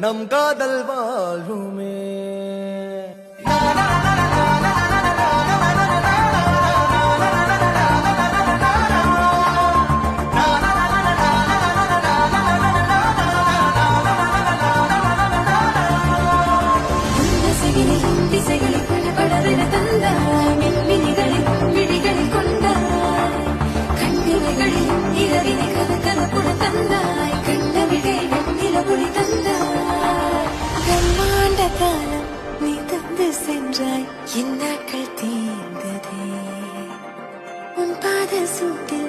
நம் காதல் வாழ்வுமே. திசைகளில் படபடவென தந்தாய், மின்மினிகளில் விழிகளில் கொண்டாய், கண்ணிமைகளில் இரவினை கதகதப்புடன் தந்தாய், கண்ணவிழை வெண்ணிலவொளி தந்தாய். பிரம்மாண்ட காலம் நீ தந்து சென்றாய், என் நாட்கள் தீர்ந்ததே உன் பாத சூட்டில்